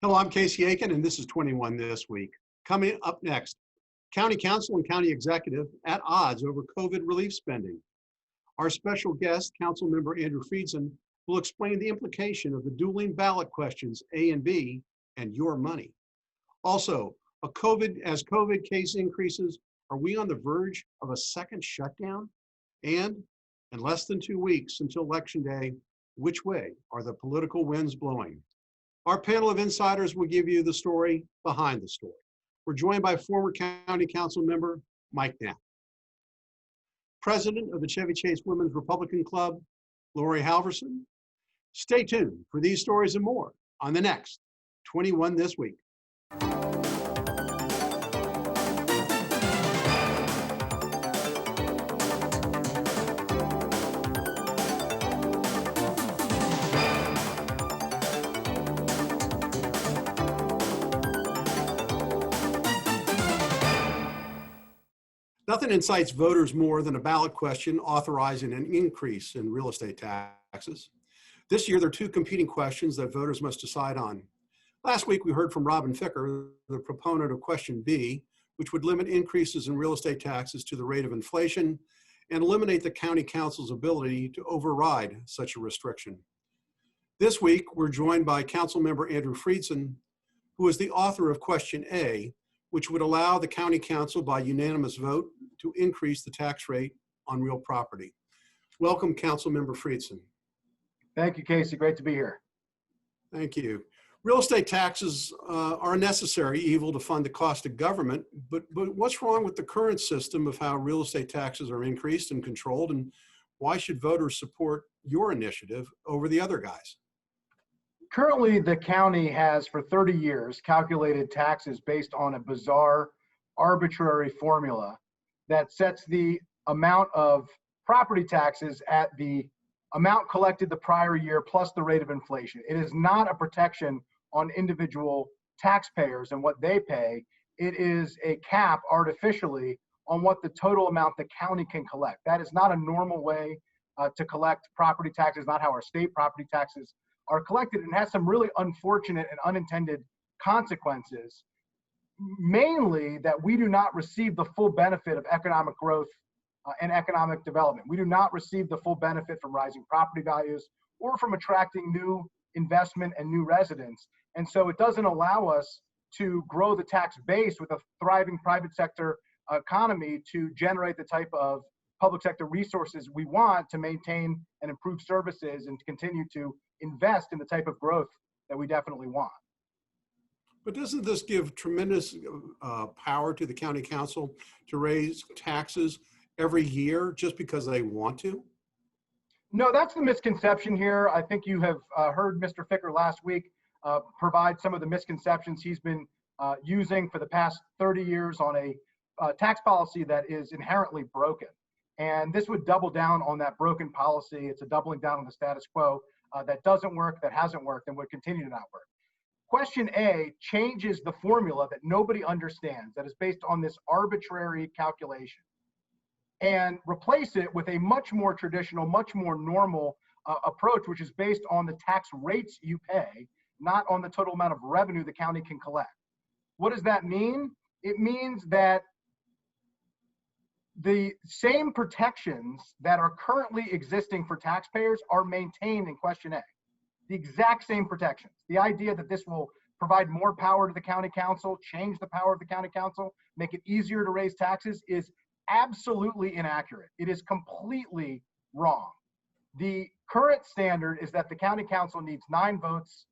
Hello, I'm Casey Aiken, and this is 21 This Week. Coming up next, County Council and County Executive at odds over COVID relief spending. Our special guest, Councilmember Andrew Friedson, will explain the implication of the dueling ballot questions A and B and your money. Also, as COVID case increases, are we on the verge of a second shutdown? And in less than 2 weeks until Election Day, which way are the political winds blowing? Our panel of insiders will give you the story behind the story. We're joined by former County Council member Mike Knapp, President of the Chevy Chase Women's Republican Club, Laurie Halverson. Stay tuned for these stories and more on the next 21 This Week. Nothing incites voters more than a ballot question authorizing an increase in real estate taxes. This year, there are two competing questions that voters must decide on. Last week, we heard from Robin Ficker, the proponent of question B, which would limit increases in real estate taxes to the rate of inflation and eliminate the county council's ability to override such a restriction. This week, we're joined by Councilmember Andrew Friedson, who is the author of question A, which would allow the county council by unanimous vote to increase the tax rate on real property. Welcome, Councilmember Friedson. Thank you, Casey. Great to be here. Thank you. Real estate taxes are a necessary evil to fund the cost of government, but what's wrong with the current system of how real estate taxes are increased and controlled, and why should voters support your initiative over the other guys? Currently, the county has for 30 years calculated taxes based on a bizarre, arbitrary formula that sets the amount of property taxes at the amount collected the prior year plus the rate of inflation. It is not a protection on individual taxpayers and what they pay. It is a cap artificially on what the total amount the county can collect. That is not a normal way to collect property taxes, not how our state property taxes are collected, and has some really unfortunate and unintended consequences, mainly that we do not receive the full benefit of economic growth and economic development. We do not receive the full benefit from rising property values or from attracting new investment and new residents. And so it doesn't allow us to grow the tax base with a thriving private sector economy to generate the type of public sector resources we want to maintain and improve services and to continue to invest in the type of growth that we definitely want. But doesn't this give tremendous power to the county council to raise taxes every year just because they want to? No, that's the misconception here. I think you have heard Mr. Ficker last week provide some of the misconceptions he's been using for the past 30 years on a tax policy that is inherently broken. And this would double down on that broken policy. It's a doubling down on the status quo that doesn't work, that hasn't worked, and would continue to not work. Question A changes the formula that nobody understands, that is based on this arbitrary calculation, and replace it with a much more traditional, much more normal approach, which is based on the tax rates you pay, not on the total amount of revenue the county can collect. What does that mean? It means that the same protections that are currently existing for taxpayers are maintained in question A. The exact same protections. The idea that this will provide more power to the county council, change the power of the county council, make it easier to raise taxes is absolutely inaccurate. It is completely wrong. The current standard is that the county council needs 9 votes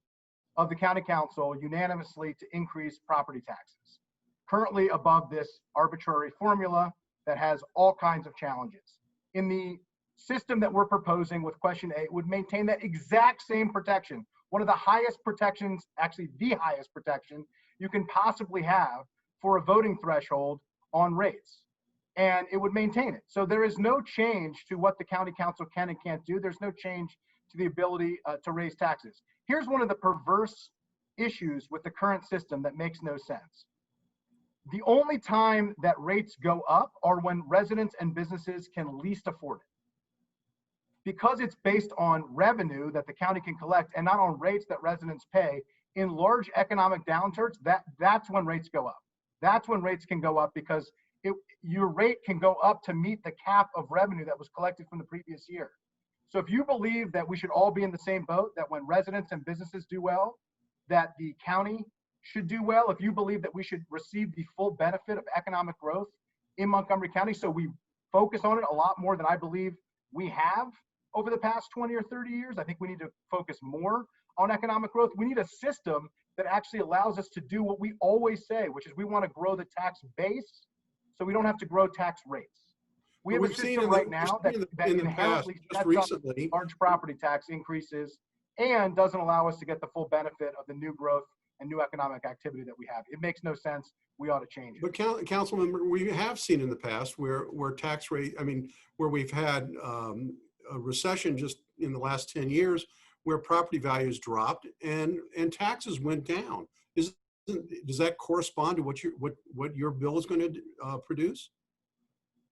of the county council unanimously to increase property taxes. Currently above this arbitrary formula that has all kinds of challenges. In the system that we're proposing with question A, it would maintain that exact same protection, one of the highest protections, actually the highest protection you can possibly have for a voting threshold on rates. And it would maintain it. So there is no change to what the county council can and can't do. There's no change to the ability to raise taxes. Here's one of the perverse issues with the current system that makes no sense. The only time that rates go up are when residents and businesses can least afford it. Because it's based on revenue that the county can collect and not on rates that residents pay, in large economic downturns, that's when rates go up. That's when rates can go up because your rate can go up to meet the cap of revenue that was collected from the previous year. So if you believe that we should all be in the same boat, that when residents and businesses do well, that the county should do well, if you believe that we should receive the full benefit of economic growth in Montgomery County, so we focus on it a lot more than I believe we have over the past 20 or 30 years. I think we need to focus more on economic growth. We need a system that actually allows us to do what we always say, which is we want to grow the tax base so we don't have to grow tax rates. We have a system right now that inherently sets up large property tax increases and doesn't allow us to get the full benefit of the new growth and new economic activity that we have. It makes no sense. We ought to change it. But Councilmember, we have seen in the past where tax rate, where we've had a recession just in the last 10 years, where property values dropped and taxes went down. Does that correspond to what your bill is going to produce?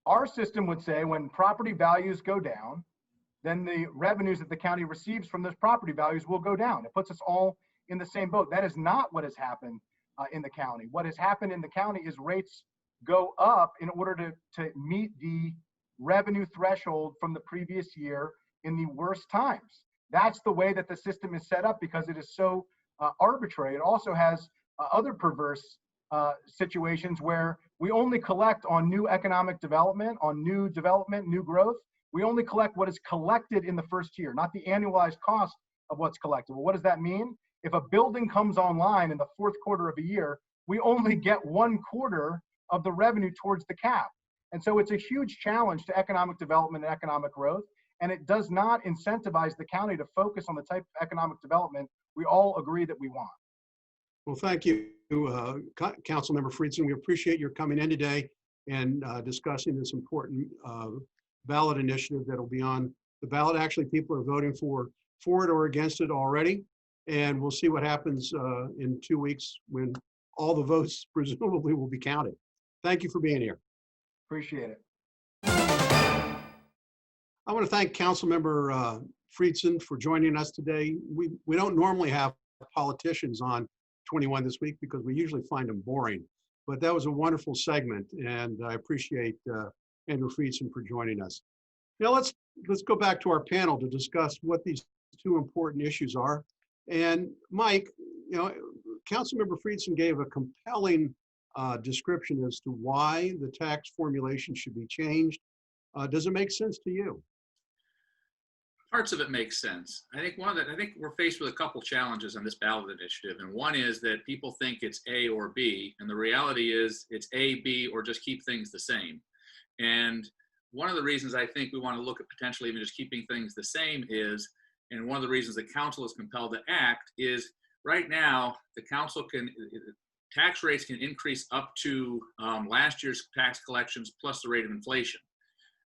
Our system would say when property values go down, then the revenues that the county receives from those property values will go down. It puts us all in the same boat. That is not what has happened in the county. What has happened in the county is rates go up in order to meet the revenue threshold from the previous year in the worst times. That's the way that the system is set up because it is so arbitrary. It also has other perverse situations where we only collect on new economic development, on new development, new growth. We only collect what is collected in the first year, not the annualized cost of what's collected. Well, what does that mean? If a building comes online in the fourth quarter of a year, we only get 1/4 of the revenue towards the cap. And so it's a huge challenge to economic development and economic growth. And it does not incentivize the county to focus on the type of economic development we all agree that we want. Well, thank you, Councilmember Friedson. We appreciate your coming in today and discussing this important ballot initiative that will be on the ballot. Actually, people are voting for it or against it already. And we'll see what happens in 2 weeks when all the votes presumably will be counted. Thank you for being here. Appreciate it. I want to thank Councilmember Friedson for joining us today. We don't normally have politicians on 21 this week because we usually find them boring, but that was a wonderful segment, and I appreciate Andrew Friedson for joining us. Now let's go back to our panel to discuss what these two important issues are. And Mike, Councilmember Friedson gave a compelling description as to why the tax formulation should be changed. Does it make sense to you? Parts of it make sense. I think we're faced with a couple challenges on this ballot initiative, and one is that people think it's A or B, and the reality is it's A, B, or just keep things the same. And one of the reasons I think we want to look at potentially even just keeping things the same is, and one of the reasons the council is compelled to act is right now the council tax rates can increase up to last year's tax collections plus the rate of inflation.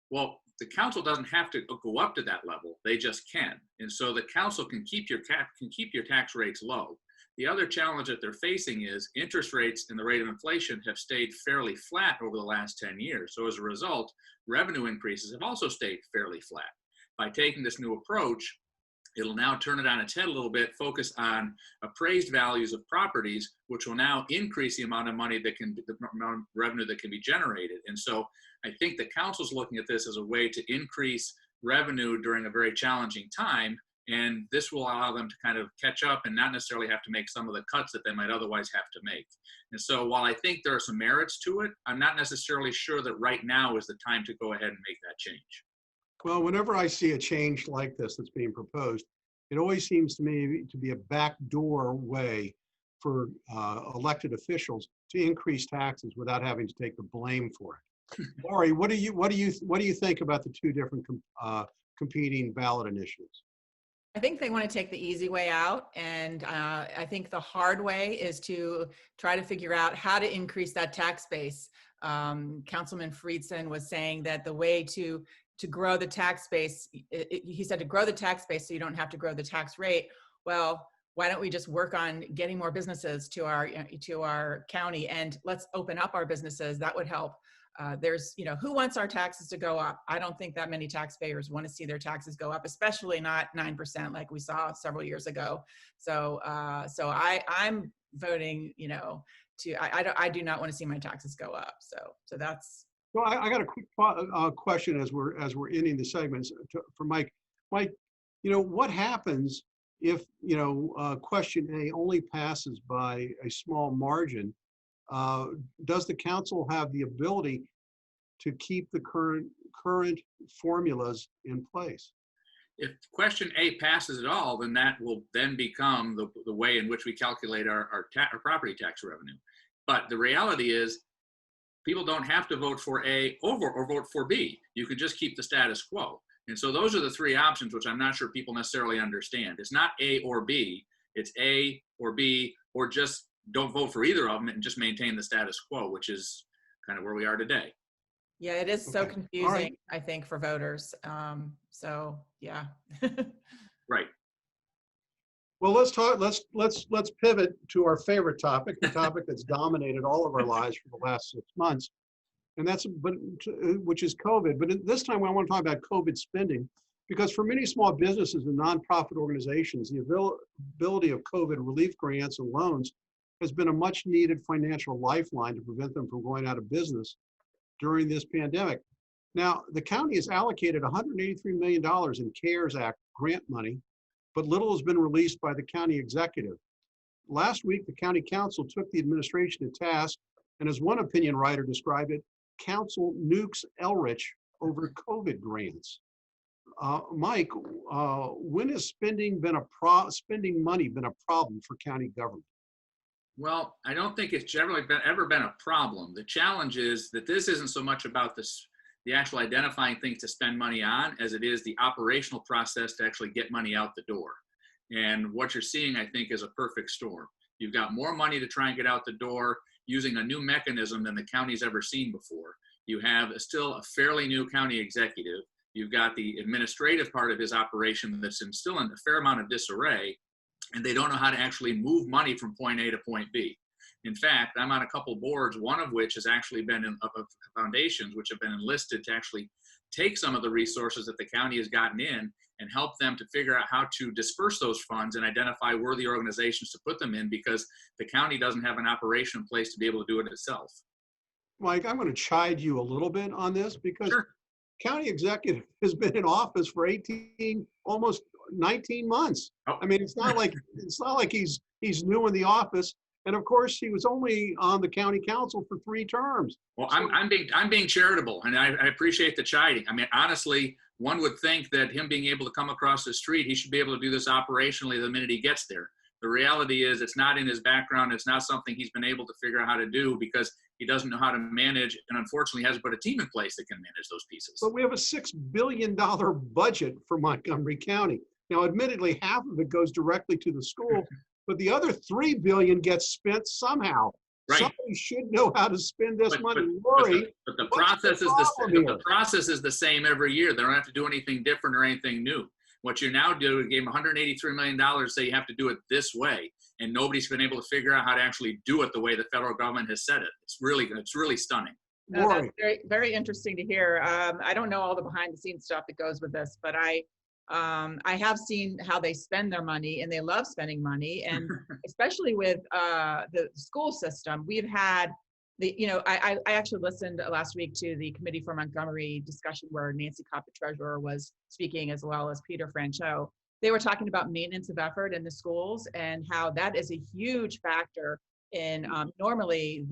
Well, the council doesn't have to go up to that level; they just can, and so the council can keep your tax rates low. The other challenge that they're facing is interest rates and the rate of inflation have stayed fairly flat over the last 10 years. So as a result, revenue increases have also stayed fairly flat. By taking this new approach, it'll now turn it on its head a little bit, focus on appraised values of properties, which will now increase the amount of money the amount of revenue that can be generated. And so I think the council's looking at this as a way to increase revenue during a very challenging time. And this will allow them to kind of catch up and not necessarily have to make some of the cuts that they might otherwise have to make. And so while I think there are some merits to it, I'm not necessarily sure that right now is the time to go ahead and make that change. Well, whenever I see a change like this that's being proposed, it always seems to me to be a backdoor way for elected officials to increase taxes without having to take the blame for it. Laurie, what do you think about the two different competing ballot initiatives? I think they want to take the easy way out, and I think the hard way is to try to figure out how to increase that tax base. Councilman Friedson was saying that the way to grow the tax base, he said to grow the tax base so you don't have to grow the tax rate. Well, why don't we just work on getting more businesses to our county, and let's open up our businesses. That would help there's, who wants our taxes to go up? I don't think that many taxpayers want to see their taxes go up, especially not 9% like we saw several years ago. So, I'm voting, I do not want to see my taxes go up. So that's. Well, I got a quick question as we're ending the segments for Mike. Mike, what happens if question A only passes by a small margin? Does the council have the ability to keep the current formulas in place? If question A passes at all, then that will then become the way in which we calculate our property tax revenue. But the reality is, people don't have to vote for A or vote for B. You could just keep the status quo. And so those are the three options, which I'm not sure people necessarily understand. It's not A or B. It's A or B, or just don't vote for either of them and just maintain the status quo, which is kind of where we are today. Yeah, it is so Okay. confusing, Right. I think, for voters. So yeah. Right. Well, let's talk. Let's pivot to our favorite topic, the topic that's dominated all of our lives for the last 6 months, and which is COVID. But this time, I want to talk about COVID spending, because for many small businesses and nonprofit organizations, the availability of COVID relief grants and loans has been a much-needed financial lifeline to prevent them from going out of business during this pandemic. Now, the county has allocated $183 million in CARES Act grant money, but little has been released by the county executive. Last week, the county council took the administration to task, and as one opinion writer described it, council nukes Elrich over COVID grants. Mike, when has spending money been a problem for county government? Well, I don't think it's generally ever been a problem. The challenge is that this isn't so much about the actual identifying things to spend money on as it is the operational process to actually get money out the door. And what you're seeing, I think, is a perfect storm. You've got more money to try and get out the door using a new mechanism than the county's ever seen before. You have still a fairly new county executive. You've got the administrative part of his operation that's still in a fair amount of disarray, and they don't know how to actually move money from point A to point B. In fact, I'm on a couple boards, one of which has actually been of foundations which have been enlisted to actually take some of the resources that the county has gotten in and help them to figure out how to disperse those funds and identify worthy organizations to put them in, because the county doesn't have an operation in place to be able to do it itself. Mike, I'm going to chide you a little bit on this, because Sure. County executive has been in office for almost 19 months. Oh. I mean, it's not like he's new in the office. And of course, he was only on the county council for 3 terms. Well, I'm being charitable, and I appreciate the chiding. I mean, honestly, one would think that him being able to come across the street, he should be able to do this operationally the minute he gets there. The reality is, it's not in his background. It's not something he's been able to figure out how to do, because he doesn't know how to manage, and unfortunately hasn't put a team in place that can manage those pieces. But we have a $6 billion budget for Montgomery County. Now, admittedly, half of it goes directly to the school, but the other $3 billion gets spent somehow. Right. Somebody should know how to spend this money. But Laurie, the what's process the is problem the here? process is the same every year. They don't have to do anything different or anything new. What you now do, you gave them $183 million, say you have to do it this way, and nobody's been able to figure out how to actually do it the way the federal government has said it. It's really stunning. Laurie. That's very interesting to hear. I don't know all the behind the scenes stuff that goes with this, but I have seen how they spend their money, and they love spending money, and especially with the school system. We've had I actually listened last week to the Committee for Montgomery discussion where Nancy Kopp, the treasurer, was speaking, as well as Peter Franchot. They were talking about maintenance of effort in the schools and how that is a huge factor in normally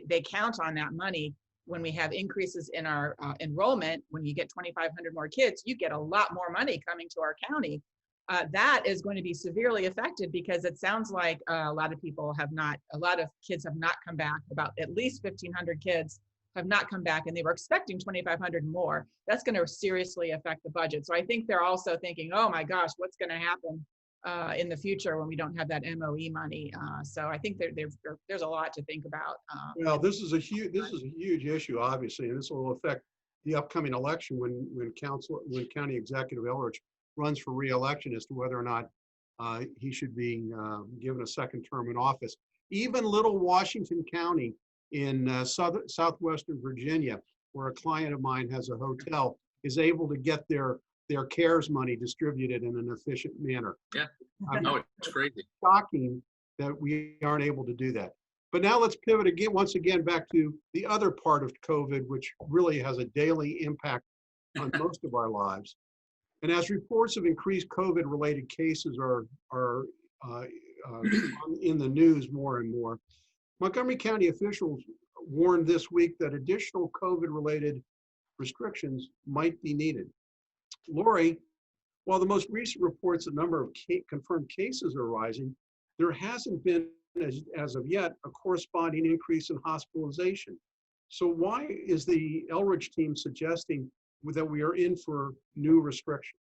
they count on that money when we have increases in our enrollment. When you get 2,500 more kids, you get a lot more money coming to our county. That is going to be severely affected, because it sounds like a lot of kids have not come back. About at least 1,500 kids have not come back, and they were expecting 2,500 more. That's going to seriously affect the budget. So I think they're also thinking, oh my gosh, what's going to happen in the future when we don't have that MOE money? So I think there's a lot to think about. Well, this is a huge issue, obviously, and this will affect the upcoming election when County Executive Elrich runs for re-election as to whether or not he should be given a second term in office. Even Little Washington County in southwestern Virginia, where a client of mine has a hotel, is able to get their CARES money distributed in an efficient manner. Yeah. I mean, No, it's crazy. shocking that we aren't able to do that. But now let's pivot again, once again, back to the other part of COVID, which really has a daily impact on most of our lives. And as reports of increased COVID-related cases are in the news more and more, Montgomery County officials warned this week that additional COVID-related restrictions might be needed. Laurie, while the most recent reports, the number of confirmed cases are rising, there hasn't been, as of yet, a corresponding increase in hospitalization. So why is the Elridge team suggesting that we are in for new restrictions?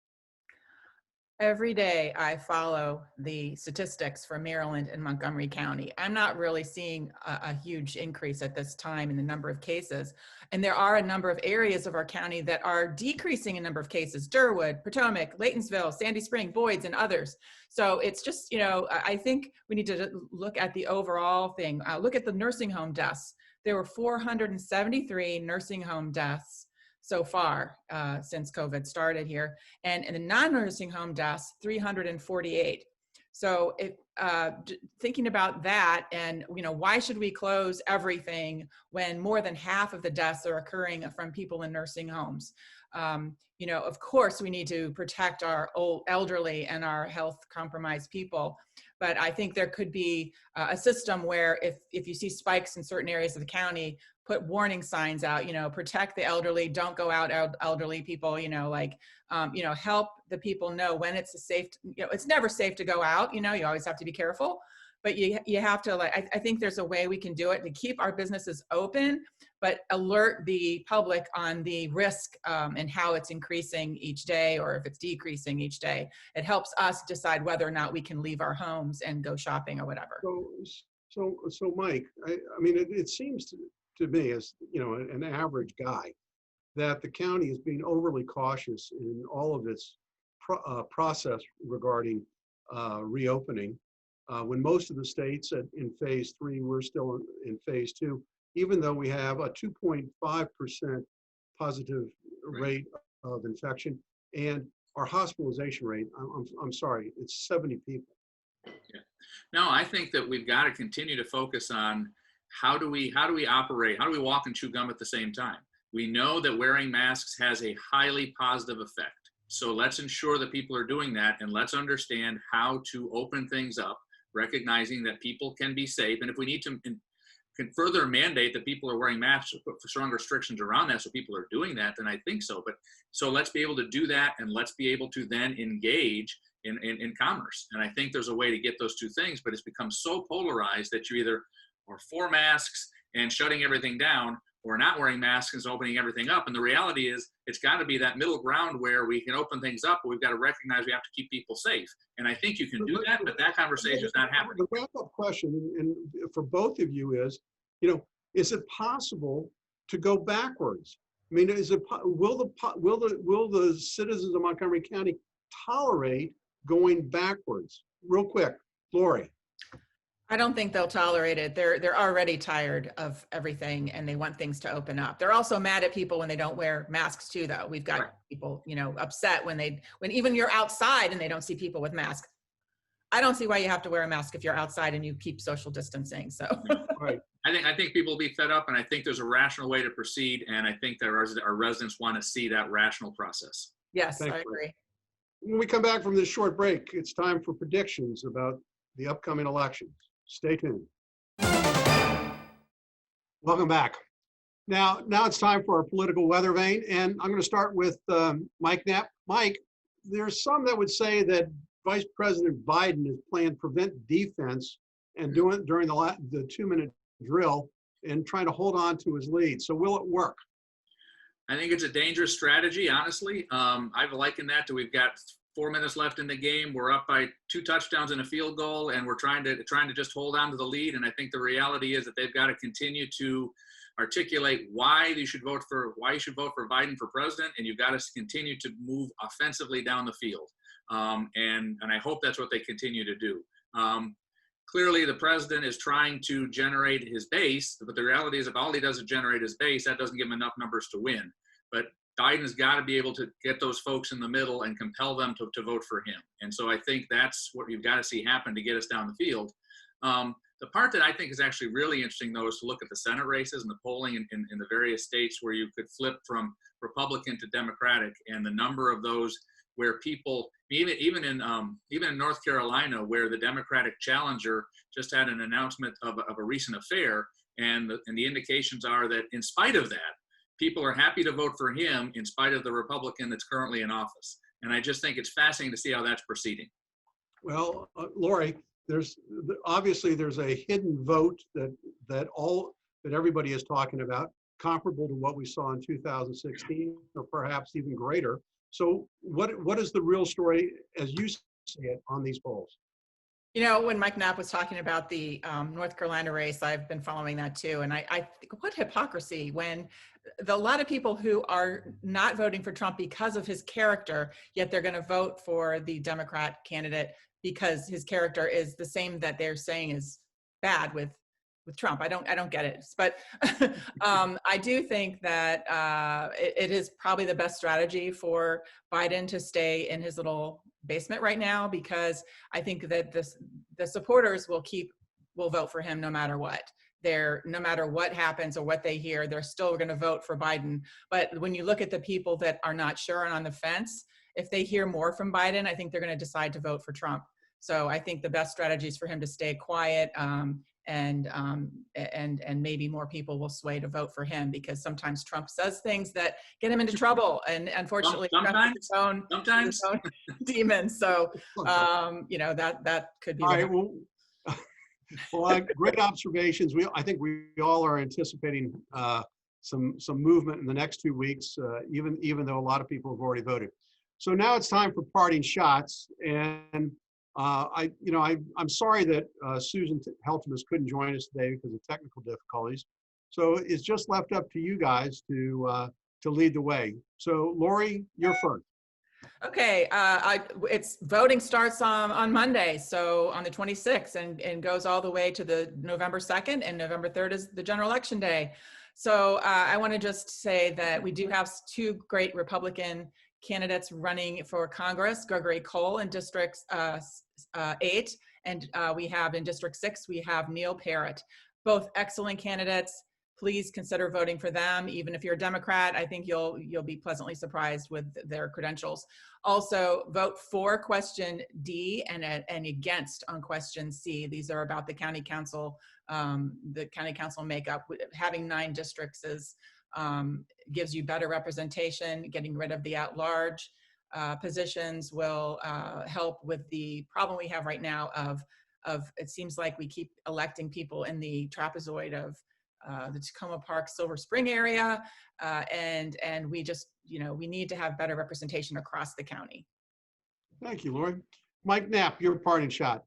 Every day I follow the statistics for Maryland and Montgomery County. I'm not really seeing a huge increase at this time in the number of cases. And there are a number of areas of our county that are decreasing in number of cases: Durwood, Potomac, Laytonsville, Sandy Spring, Boyd's, and others. So it's just, I think we need to look at the overall thing. Look at the nursing home deaths. There were 473 nursing home deaths so far since COVID started here, and in the non-nursing home deaths, 348. So if thinking about that, and why should we close everything when more than half of the deaths are occurring from people in nursing homes? Of course we need to protect our old elderly and our health compromised people, but I think there could be a system where if you see spikes in certain areas of the county, put warning signs out, protect the elderly, don't go out elderly people, help the people know when it's it's never safe to go out, you always have to be careful, but you have to, I think there's a way we can do it to keep our businesses open, but alert the public on the risk and how it's increasing each day, or if it's decreasing each day. It helps us decide whether or not we can leave our homes and go shopping or whatever. So Mike, I mean, it seems to me, as an average guy, that the county is being overly cautious in all of its process regarding reopening. When most of the states in phase 3, we're still in phase 2, even though we have a 2.5% positive rate of infection, and our hospitalization rate, I'm sorry, it's 70 people. Yeah. No, I think that we've got to continue to focus on how do we operate? How do we walk and chew gum at the same time? We know that wearing masks has a highly positive effect. So let's ensure that people are doing that, and let's understand how to open things up, recognizing that people can be safe. And if we need to can further mandate that people are wearing masks, or put strong restrictions around that so people are doing that, then I think so. But so let's be able to do that, and let's be able to then engage in commerce. And I think there's a way to get those two things, but it's become so polarized that you either are for masks and shutting everything down, or not wearing masks and opening everything up. And the reality is, it's got to be that middle ground where we can open things up, but we've got to recognize we have to keep people safe. And I think you can do that, but that conversation is not happening. The wrap-up question, and for both of you, is, is it possible to go backwards? I mean, will the citizens of Montgomery County tolerate going backwards? Real quick, Laurie. I don't think they'll tolerate it. They're already tired of everything, and they want things to open up. They're also mad at people when they don't wear masks too, though. We've got people, upset when even you're outside and they don't see people with masks. I don't see why you have to wear a mask if you're outside and you keep social distancing. So Right. I think people will be fed up, and I think there's a rational way to proceed, and I think that our residents want to see that rational process. yes, Thanks, I agree. When we come back from this short break, it's time for predictions about the upcoming elections. Stay tuned. Welcome back. Now it's time for our political weather vane, and I'm going to start with Mike Knapp. Mike, there's some that would say that Vice President Biden is playing prevent defense and doing during the 2-minute drill and trying to hold on to his lead. So will it work? I think it's a dangerous strategy, honestly. I've likened that to, we've got 4 minutes left in the game. We're up by 2 touchdowns and a field goal, and we're trying to just hold on to the lead. And I think the reality is that they've got to continue to articulate why you should vote for Biden for president, and you've got to continue to move offensively down the field. And I hope that's what they continue to do. clearly the president is trying to generate his base, but the reality is if all he does is generate his base, that doesn't give him enough numbers to win. But Biden's got to be able to get those folks in the middle and compel them to vote for him. And so I think that's what you've got to see happen to get us down the field. The part that I think is actually really interesting, though, is to look at the Senate races and the polling in the various states where you could flip from Republican to Democratic, and the number of those where people, even in North Carolina, where the Democratic challenger just had an announcement of a recent affair, and the indications are that in spite of that, people are happy to vote for him in spite of the Republican that's currently in office. And I just think it's fascinating to see how that's proceeding. Well, Laurie, obviously there's a hidden vote that everybody is talking about, comparable to what we saw in 2016, or perhaps even greater. So what is the real story as you see it on these polls? You know, when Mike Knapp was talking about the North Carolina race, I've been following that too. And I think, what hypocrisy when a lot of people who are not voting for Trump because of his character, yet they're going to vote for the Democrat candidate because his character is the same that they're saying is bad with Trump. I don't get it. But I do think that it is probably the best strategy for Biden to stay in his little basement right now, because I think that the supporters will vote for him no matter what. No matter what happens or what they hear, they're still going to vote for Biden. But when you look at the people that are not sure and on the fence, if they hear more from Biden, I think they're going to decide to vote for Trump. So I think the best strategy is for him to stay quiet, and maybe more people will sway to vote for him, because sometimes Trump says things that get him into trouble, and unfortunately Trump has his own demons. So that could be. All right. Well, great observations. I think we all are anticipating some movement in the next 2 weeks, even though a lot of people have already voted. So now it's time for parting shots, and I'm sorry that Susan Heltemus couldn't join us today because of technical difficulties. So it's just left up to you guys to lead the way. So Laurie, you're first. Okay, it's voting starts on Monday, so on the 26th, and goes all the way to the November 2nd, and November 3rd is the general election day. So I want to just say that we do have two great Republican candidates running for Congress: Gregory Cole in District 8, and we have in District 6, we have Neil Parrott. Both excellent candidates. Please consider voting for them. Even if you're a Democrat, I think you'll be pleasantly surprised with their credentials. Also, vote for question D and against on question C. These are about the county council makeup. Having 9 districts gives you better representation. Getting rid of the at-large positions will help with the problem we have right now of it seems like we keep electing people in the trapezoid of the Tacoma Park, Silver Spring area, and we just, we need to have better representation across the county. Thank you, Laurie. Mike Knapp, your parting shot.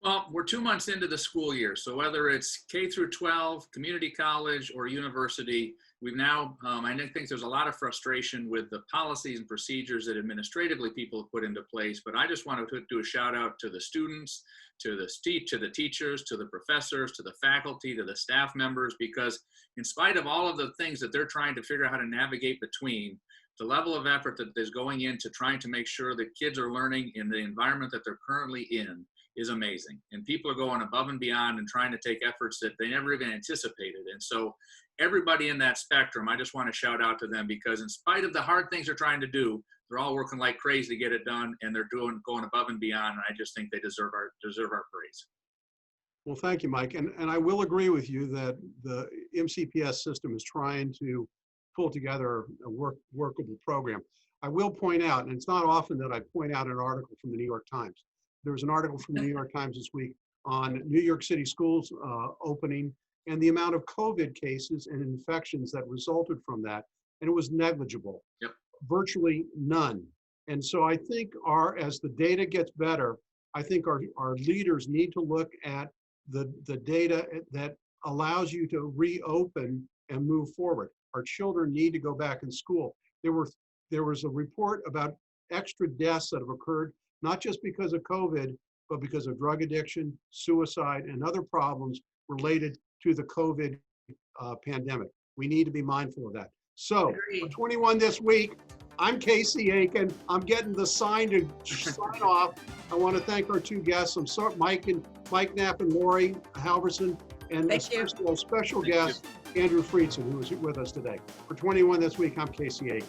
Well, we're 2 months into the school year, so whether it's K through 12, community college, or university, we've now, I think there's a lot of frustration with the policies and procedures that administratively people have put into place, but I just want to do a shout out to the students, to the teachers, to the professors, to the faculty, to the staff members, because in spite of all of the things that they're trying to figure out how to navigate between, the level of effort that is going into trying to make sure that kids are learning in the environment that they're currently in is amazing. And people are going above and beyond and trying to take efforts that they never even anticipated. And so everybody in that spectrum, I just want to shout out to them, because in spite of the hard things they're trying to do, they're all working like crazy to get it done, and they're going above and beyond. And I just think they deserve our praise. Well, thank you, Mike. And I will agree with you that the MCPS system is trying to pull together a workable program. I will point out, and it's not often that I point out an article from the New York Times. There was an article from the New York Times this week on New York City schools opening and the amount of COVID cases and infections that resulted from that. And it was negligible. Yep. Virtually none. And so I think as the data gets better, I think our leaders need to look at the data that allows you to reopen and move forward. Our children need to go back in school. There was a report about extra deaths that have occurred, not just because of COVID, but because of drug addiction, suicide, and other problems related to the COVID pandemic. We need to be mindful of that. So, for 21 this week, I'm Casey Aiken. I'm getting the sign to sign off. I want to thank our two guests. I'm sorry, Mike Knapp and Laurie Halverson, and a special guest, Andrew Friedson, who was with us today. For 21 this week, I'm Casey Aiken.